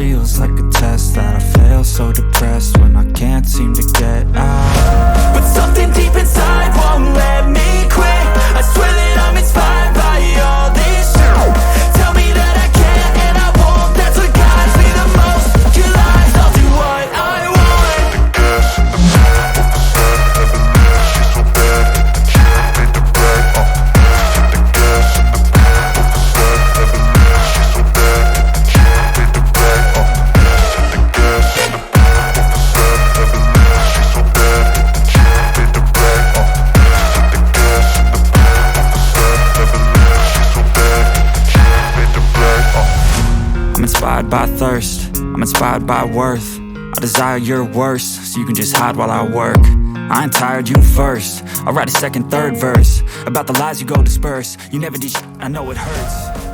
feels like a test that I fail, so depressed when I can't seem to get out. But something deep inside won't let me quit. I swear that I'm inspired by all this shit. Tell me that I can't and I won't. That's what guides me the most. Your lies, I'll do what I want. The gas in the back of the set, never leave. She's so bad, the chick made the bed. The gas in the back of the set, never leave. She's so bad, the chick made the bed. The gas in the back of the set, never leave. She's so bad, the chick made the bed. The gas in the back of the set, never leave. She's so bad, the chick made the bed. I'm inspired by thirst, I'm inspired by worth. I desire your worst, so you can just hide while I work. I ain't tired, you first. I'll write a second, third verse about the lies you go disperse. You never did shit, I know it hurts.